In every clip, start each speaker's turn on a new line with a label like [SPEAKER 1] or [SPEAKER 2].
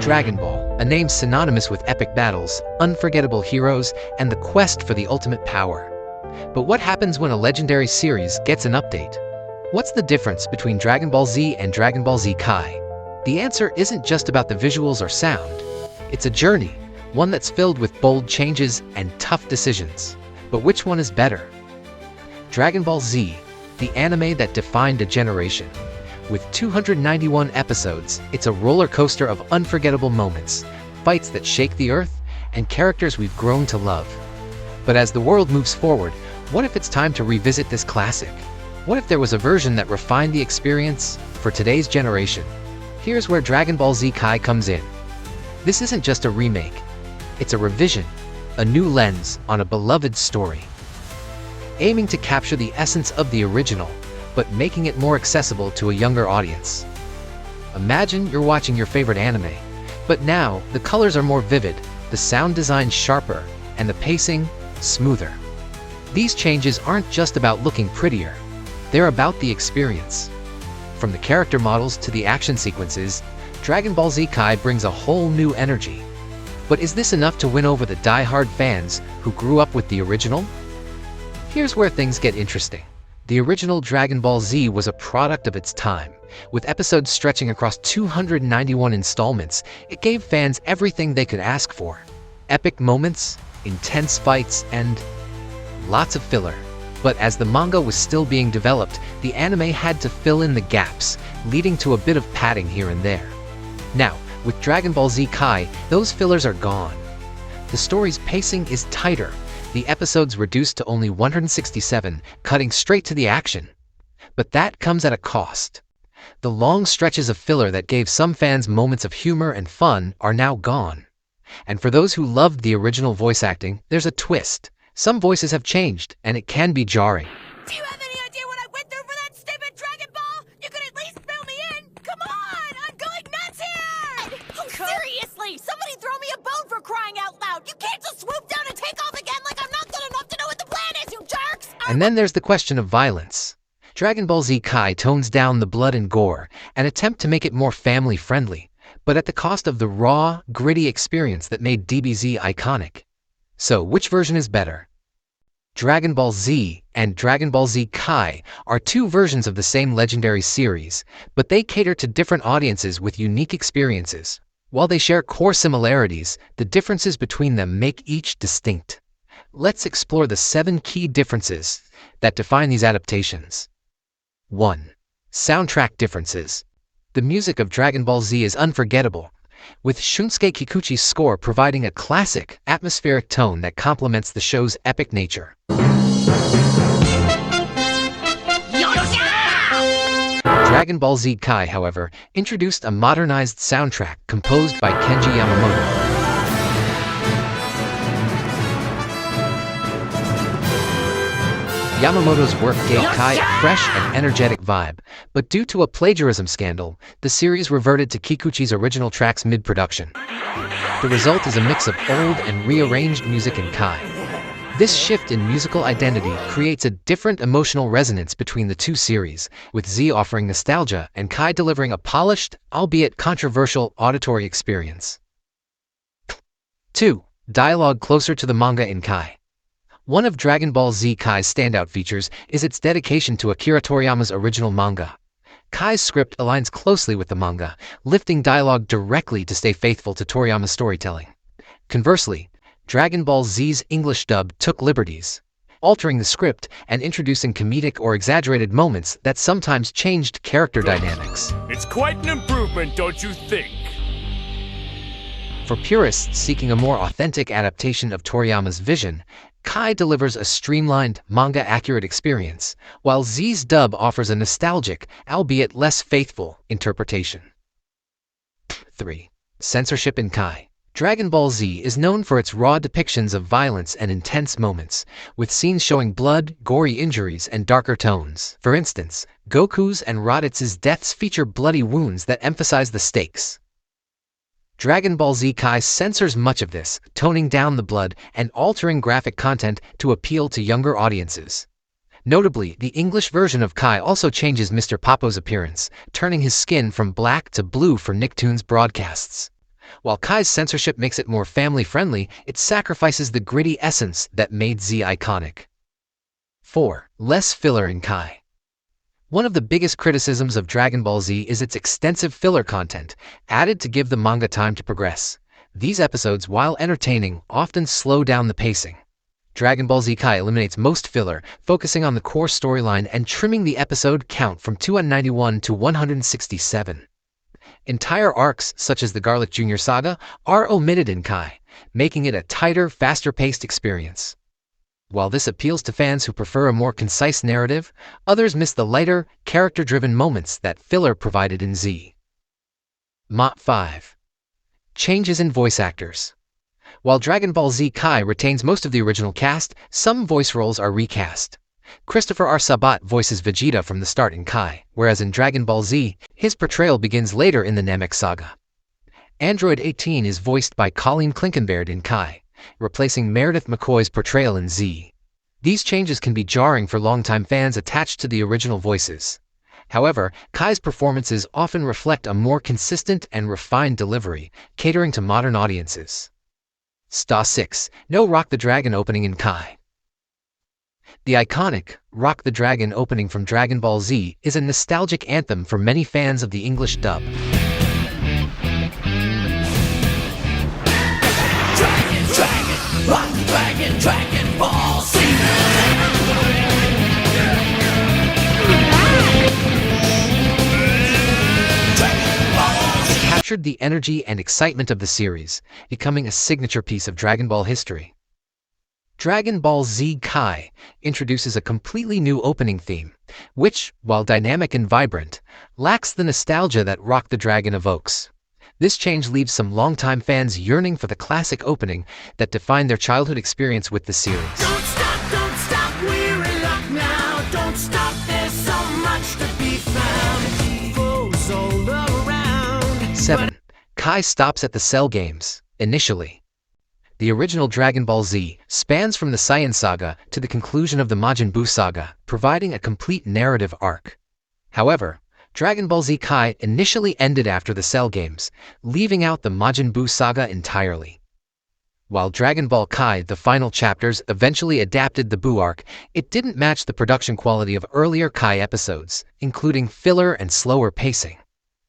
[SPEAKER 1] Dragon Ball, a name synonymous with epic battles, unforgettable heroes, and the quest for the ultimate power. But what happens when a legendary series gets an update? What's the difference between Dragon Ball Z and Dragon Ball Z Kai? The answer isn't just about the visuals or sound. It's a journey, one that's filled with bold changes and tough decisions. But which one is better? Dragon Ball Z, the anime that defined a generation. With 291 episodes, it's a roller coaster of unforgettable moments, fights that shake the earth, and characters we've grown to love. But as the world moves forward, what if it's time to revisit this classic? What if there was a version that refined the experience for today's generation? Here's where Dragon Ball Z Kai comes in. This isn't just a remake, it's a revision, a new lens on a beloved story. Aiming to capture the essence of the original, but making it more accessible to a younger audience. Imagine you're watching your favorite anime, but now the colors are more vivid, the sound design sharper, and the pacing smoother. These changes aren't just about looking prettier, they're about the experience. From the character models to the action sequences, Dragon Ball Z Kai brings a whole new energy. But is this enough to win over the die-hard fans who grew up with the original? Here's where things get interesting. The original Dragon Ball Z was a product of its time. With episodes stretching across 291 installments, it gave fans everything they could ask for. Epic moments, intense fights, and lots of filler. But as the manga was still being developed, the anime had to fill in the gaps, leading to a bit of padding here and there. Now, with Dragon Ball Z Kai, those fillers are gone. The story's pacing is tighter, the episodes reduced to only 167, cutting straight to the action. But that comes at a cost. The long stretches of filler that gave some fans moments of humor and fun are now gone. And for those who loved the original voice acting, there's a twist. Some voices have changed, and it can be jarring.
[SPEAKER 2] Do you have any idea what I went through for that stupid Dragon Ball? You could at least fill me in! Come on! I'm going nuts here! Oh, seriously! Somebody throw me a bone for crying out loud! You can't just swoop down and take off again like I'm not good enough to know what the plan is, you jerks!
[SPEAKER 1] And then there's the question of violence. Dragon Ball Z Kai tones down the blood and gore, an attempt to make it more family-friendly, but at the cost of the raw, gritty experience that made DBZ iconic. So, which version is better? Dragon Ball Z and Dragon Ball Z Kai are two versions of the same legendary series, but they cater to different audiences with unique experiences. While they share core similarities, the differences between them make each distinct. Let's explore the 7 key differences that define these adaptations. 1. Soundtrack differences. The music of Dragon Ball Z is unforgettable, with Shunsuke Kikuchi's score providing a classic, atmospheric tone that complements the show's epic nature. Dragon Ball Z Kai, however, introduced a modernized soundtrack composed by Kenji Yamamoto. Yamamoto's work gave Kai a fresh and energetic vibe, but due to a plagiarism scandal, the series reverted to Kikuchi's original tracks mid-production. The result is a mix of old and rearranged music in Kai. This shift in musical identity creates a different emotional resonance between the two series, with Z offering nostalgia and Kai delivering a polished, albeit controversial, auditory experience. 2. Dialogue closer to the manga in Kai. One of Dragon Ball Z Kai's standout features is its dedication to Akira Toriyama's original manga. Kai's script aligns closely with the manga, lifting dialogue directly to stay faithful to Toriyama's storytelling. Conversely, Dragon Ball Z's English dub took liberties, altering the script and introducing comedic or exaggerated moments that sometimes changed character dynamics.
[SPEAKER 3] It's quite an improvement, don't you think?
[SPEAKER 1] For purists seeking a more authentic adaptation of Toriyama's vision, Kai delivers a streamlined, manga-accurate experience, while Z's dub offers a nostalgic, albeit less faithful, interpretation. 3. Censorship in Kai. Dragon Ball Z is known for its raw depictions of violence and intense moments, with scenes showing blood, gory injuries, and darker tones. For instance, Goku's and Raditz's deaths feature bloody wounds that emphasize the stakes. Dragon Ball Z Kai censors much of this, toning down the blood and altering graphic content to appeal to younger audiences. Notably, the English version of Kai also changes Mr. Popo's appearance, turning his skin from black to blue for Nicktoons broadcasts. While Kai's censorship makes it more family-friendly, it sacrifices the gritty essence that made Z iconic. 4. Less filler in Kai. One of the biggest criticisms of Dragon Ball Z is its extensive filler content, added to give the manga time to progress. These episodes, while entertaining, often slow down the pacing. Dragon Ball Z Kai eliminates most filler, focusing on the core storyline and trimming the episode count from 291 to 167. Entire arcs, such as the Garlic Jr. saga, are omitted in Kai, making it a tighter, faster-paced experience. While this appeals to fans who prefer a more concise narrative, others miss the lighter, character-driven moments that filler provided in Z. 5. Changes in voice actors. While Dragon Ball Z Kai retains most of the original cast, some voice roles are recast. Christopher R. Sabat voices Vegeta from the start in Kai, whereas in Dragon Ball Z, his portrayal begins later in the Namek saga. Android 18 is voiced by Colleen Klinkenberg in Kai, replacing Meredith McCoy's portrayal in Z. These changes can be jarring for longtime fans attached to the original voices. However, Kai's performances often reflect a more consistent and refined delivery, catering to modern audiences. 6. No Rock the Dragon opening in Kai. The iconic Rock the Dragon opening from Dragon Ball Z is a nostalgic anthem for many fans of the English dub.
[SPEAKER 4] Rock the Dragon, Dragon Ball Z.
[SPEAKER 1] Captured the energy and excitement of the series, becoming a signature piece of Dragon Ball history. Dragon Ball Z Kai introduces a completely new opening theme, which, while dynamic and vibrant, lacks the nostalgia that Rock the Dragon evokes. This change leaves some longtime fans yearning for the classic opening that defined their childhood experience with the series.
[SPEAKER 4] Don't stop, we're in luck now. Don't stop, there's so much to be found. Foes all around.
[SPEAKER 1] 7. Kai stops at the Cell games, initially. The original Dragon Ball Z spans from the Saiyan saga to the conclusion of the Majin Buu saga, providing a complete narrative arc. However, Dragon Ball Z Kai initially ended after the Cell games, leaving out the Majin Buu saga entirely. While Dragon Ball Kai, the final chapters, eventually adapted the Buu arc, it didn't match the production quality of earlier Kai episodes, including filler and slower pacing.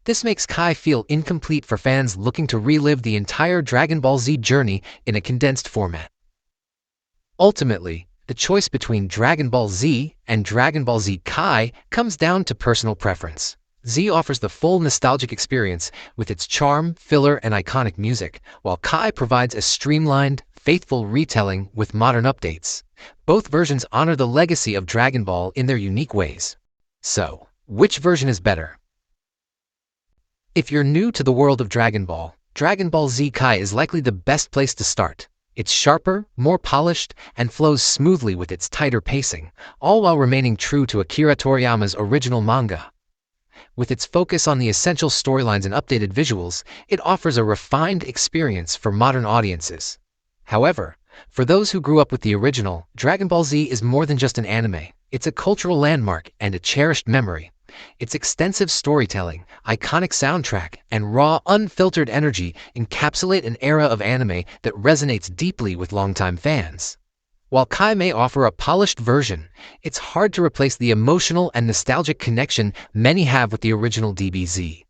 [SPEAKER 1] This makes Kai feel incomplete for fans looking to relive the entire Dragon Ball Z journey in a condensed format. Ultimately, the choice between Dragon Ball Z and Dragon Ball Z Kai comes down to personal preference. Z offers the full nostalgic experience with its charm, filler, and iconic music, while Kai provides a streamlined, faithful retelling with modern updates. Both versions honor the legacy of Dragon Ball in their unique ways. So, which version is better? If you're new to the world of Dragon Ball Z Kai is likely the best place to start. It's sharper, more polished, and flows smoothly with its tighter pacing, all while remaining true to Akira Toriyama's original manga. With its focus on the essential storylines and updated visuals, it offers a refined experience for modern audiences. However, for those who grew up with the original, Dragon Ball Z is more than just an anime. It's a cultural landmark and a cherished memory. Its extensive storytelling, iconic soundtrack, and raw, unfiltered energy encapsulate an era of anime that resonates deeply with longtime fans. While Kai may offer a polished version, it's hard to replace the emotional and nostalgic connection many have with the original DBZ.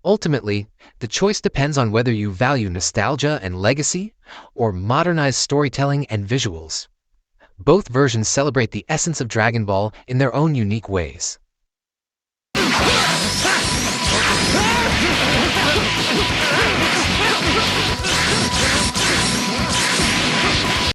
[SPEAKER 1] Ultimately, the choice depends on whether you value nostalgia and legacy, or modernized storytelling and visuals. Both versions celebrate the essence of Dragon Ball in their own unique ways.